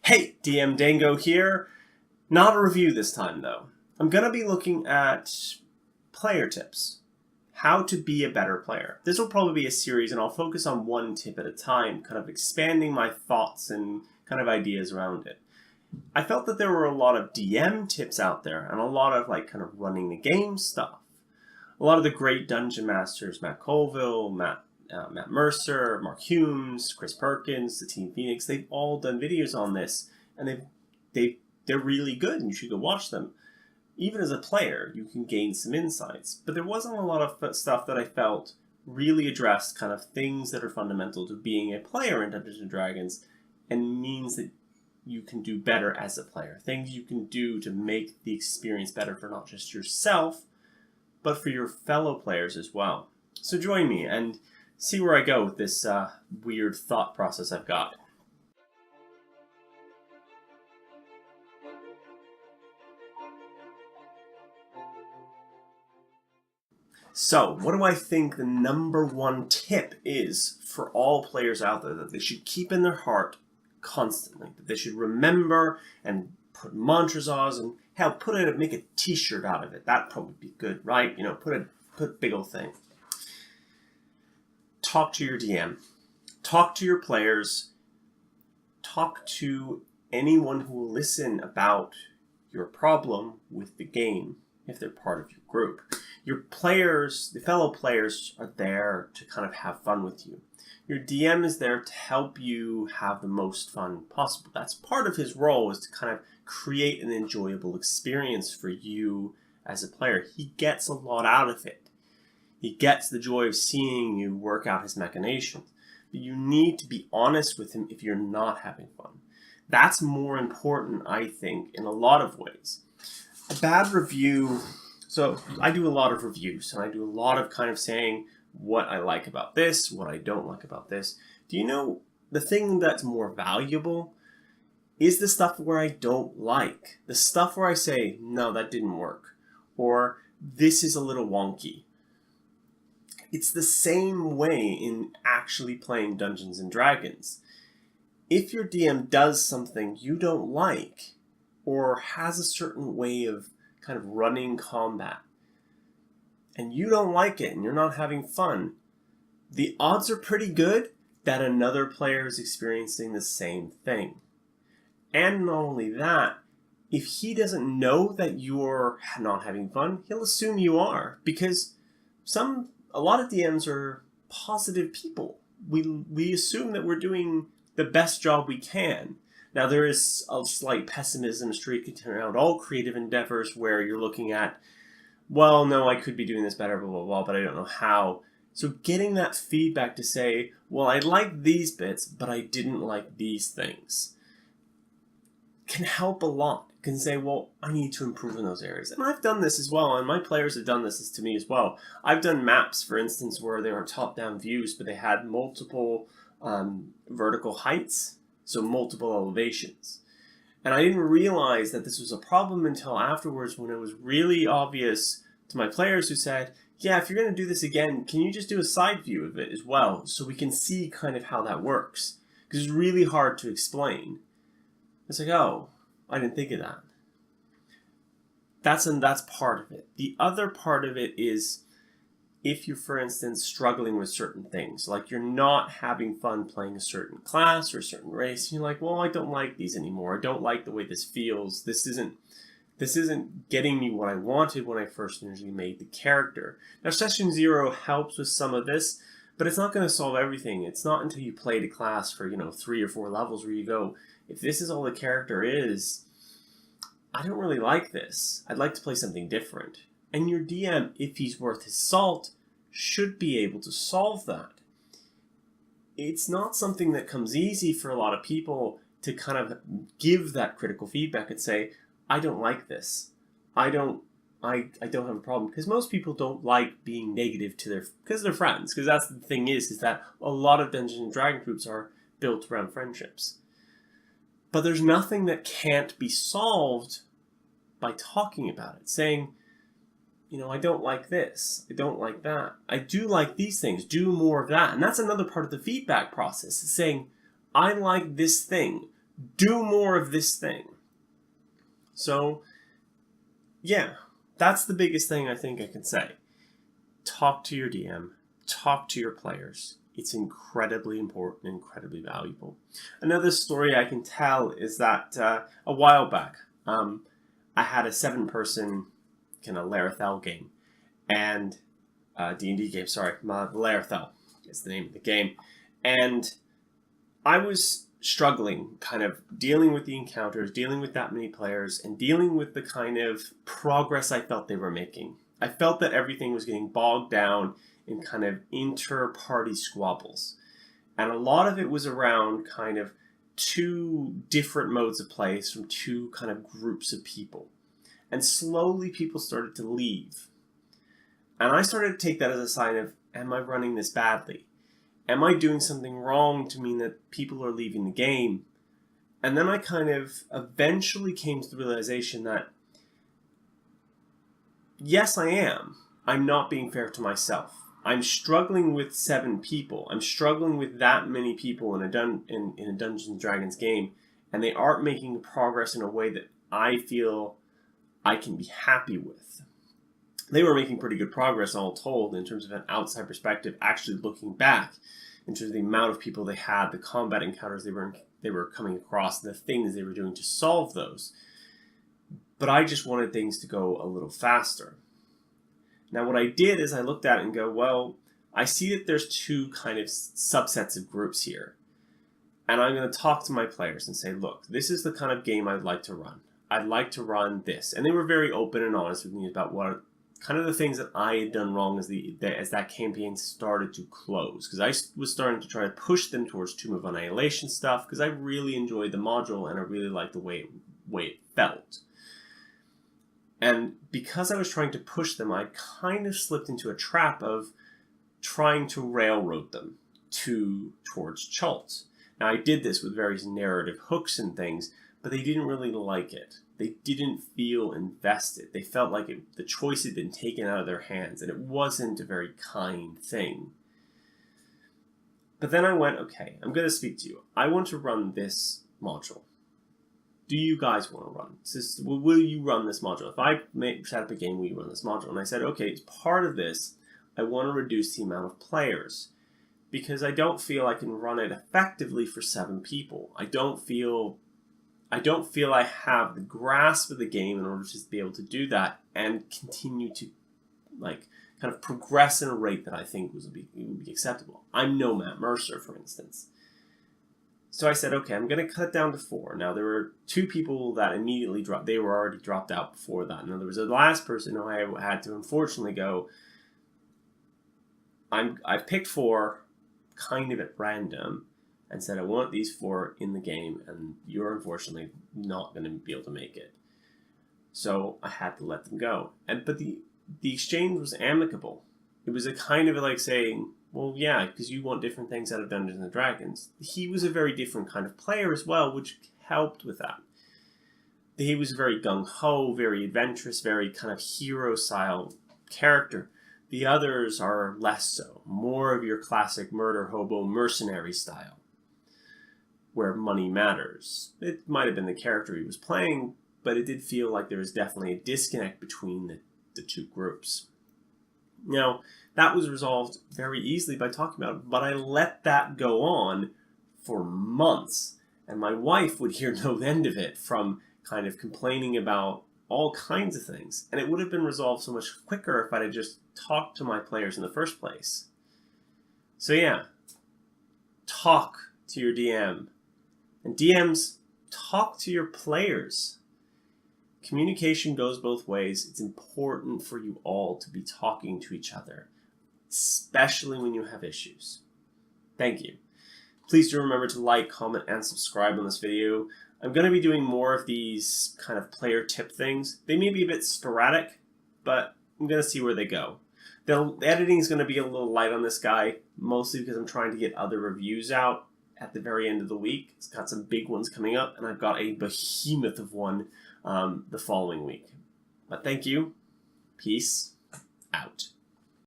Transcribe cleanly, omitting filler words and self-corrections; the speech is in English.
Hey, DM Dango here. Not a review this time, though. I'm going to be looking at player tips. How to be a better player. This will probably be a series, and I'll focus on one tip at a time, kind of expanding my thoughts and kind of ideas around it. I felt that there were a lot of DM tips out there, and a lot of kind of running the game stuff. A lot of the great dungeon masters, Matt Colville, Matt Mercer, Mark Humes, Chris Perkins, the Team Phoenix, they've all done videos on this, and they're really good, and you should go watch them. Even as a player, you can gain some insights. But there wasn't a lot of stuff that I felt really addressed kind of things that are fundamental to being a player in Dungeons & Dragons and means that you can do better as a player. Things you can do to make the experience better for not just yourself, but for your fellow players as well. So join me and see where I go with this weird thought process I've got. So, what do I think the number one tip is for all players out there that they should keep in their heart constantly? That they should remember and put mantras on, and hell, make a t-shirt out of it. That'd probably be good, right? Put a big old thing. Talk to your DM. Talk to your players. Talk to anyone who will listen about your problem with the game if they're part of your group. Your players, the fellow players, are there to kind of have fun with you. Your DM is there to help you have the most fun possible. That's part of his role, is to kind of create an enjoyable experience for you as a player. He gets a lot out of it. He gets the joy of seeing you work out his machinations. But you need to be honest with him if you're not having fun. That's more important, I think, in a lot of ways. A bad review... So I do a lot of reviews, and I do a lot of kind of saying what I like about this, what I don't like about this. Do you know the thing that's more valuable is the stuff where I don't like. The stuff where I say, no, that didn't work. Or this is a little wonky. It's the same way in actually playing Dungeons & Dragons. If your DM does something you don't like, or has a certain way of kind of running combat, and you don't like it and you're not having fun, the odds are pretty good that another player is experiencing the same thing. And not only that, if he doesn't know that you're not having fun, he'll assume you are, because a lot of DMs are positive people. We assume that we're doing the best job we can. Now, there is a slight pessimism streaking around all creative endeavors where you're looking at, well, no, I could be doing this better, blah, blah, blah, but I don't know how. So getting that feedback to say, well, I like these bits, but I didn't like these things, can help a lot. Can say, well, I need to improve in those areas. And I've done this as well, and my players have done this to me as well. I've done maps, for instance, where they were top-down views, but they had multiple vertical heights, so multiple elevations. And I didn't realize that this was a problem until afterwards, when it was really obvious to my players, who said, yeah, if you're going to do this again, can you just do a side view of it as well, so we can see kind of how that works? Because it's really hard to explain. It's like, oh, I didn't think of that. That's part of it. The other part of it is, if you're, for instance, struggling with certain things, like you're not having fun playing a certain class or a certain race, and you're like, well, I don't like these anymore. I don't like the way this feels. This isn't getting me what I wanted when I first initially made the character. Now, Session Zero helps with some of this, but it's not going to solve everything. It's not until you play the class for 3 or 4 levels where you go, if this is all the character is, I don't really like this. I'd like to play something different. And your DM, if he's worth his salt, should be able to solve that. It's not something that comes easy for a lot of people to kind of give that critical feedback and say, I don't like this. I don't have a problem. Because most people don't like being negative to because they're friends. Because that's the thing is that a lot of Dungeons & Dragons groups are built around friendships. But there's nothing that can't be solved by talking about it. Saying, I don't like this. I don't like that. I do like these things. Do more of that. And that's another part of the feedback process, is saying, I like this thing. do more of this thing. So, yeah, that's the biggest thing I think I can say. Talk to your DM, talk to your players. It's incredibly important, incredibly valuable. Another story I can tell is that a while back, I had a 7-person kind of Larethel game, and D&D game, sorry, Larethel is the name of the game, and I was struggling, kind of dealing with the encounters, dealing with that many players, and dealing with the kind of progress I felt they were making. I felt that everything was getting bogged down in kind of inter-party squabbles. And a lot of it was around kind of 2 different modes of play from 2 kind of groups of people. And slowly people started to leave. And I started to take that as a sign of, am I running this badly? Am I doing something wrong to mean that people are leaving the game? And then I kind of eventually came to the realization that, yes, I am. I'm not being fair to myself. I'm struggling with 7 people. I'm struggling with that many people in a Dungeons & Dragons game, and they aren't making progress in a way that I feel I can be happy with. They were making pretty good progress, all told, in terms of an outside perspective, actually looking back in terms of the amount of people they had, the combat encounters they were coming across, the things they were doing to solve those. But I just wanted things to go a little faster. Now, what I did is I looked at it and go, well, I see that there's 2 kind of subsets of groups here. And I'm going to talk to my players and say, look, this is the kind of game I'd like to run. I'd like to run this. And they were very open and honest with me about what kind of the things that I had done wrong as that campaign started to close. Because I was starting to try to push them towards Tomb of Annihilation stuff, because I really enjoyed the module and I really liked the way it felt. And because I was trying to push them, I kind of slipped into a trap of trying to railroad them towards Chult. Now, I did this with various narrative hooks and things, but they didn't really like it. They didn't feel invested. They felt like the choice had been taken out of their hands, and it wasn't a very kind thing. But then I went, okay, I'm going to speak to you. I want to run this module. Do you guys want to run? Will you run this module? If I set up a game, will you run this module? And I said, okay, as part of this, I want to reduce the amount of players, because I don't feel I can run it effectively for 7 people. I don't feel I have the grasp of the game in order to be able to do that and continue to kind of progress in a rate that I think would be acceptable. I'm no Matt Mercer, for instance. So I said, okay, I'm going to cut it down to 4. Now, there were 2 people that immediately dropped. They were already dropped out before that. And then there was a last person who I had to unfortunately go, I picked 4 kind of at random and said, I want these 4 in the game, and you're unfortunately not going to be able to make it. So I had to let them go. But the exchange was amicable. It was a kind of like saying, well, yeah, because you want different things out of Dungeons and Dragons. He was a very different kind of player as well, which helped with that. He was a very gung-ho, very adventurous, very kind of hero-style character. The others are less so, more of your classic murder hobo mercenary style, where money matters. It might have been the character he was playing, but it did feel like there was definitely a disconnect between the 2 groups. Now, that was resolved very easily by talking about it, but I let that go on for months, and my wife would hear no end of it, from kind of complaining about all kinds of things, and it would have been resolved so much quicker if I'd have just talked to my players in the first place. So yeah, talk to your DM. And DMs, talk to your players. Communication goes both ways. It's important for you all to be talking to each other, especially when you have issues. Thank you. Please do remember to like, comment, and subscribe on this video. I'm going to be doing more of these kind of player tip things. They may be a bit sporadic, but I'm going to see where they go. The editing is going to be a little light on this guy, mostly because I'm trying to get other reviews out at the very end of the week. It's got some big ones coming up, and I've got a behemoth of one the following week. But thank you. Peace out.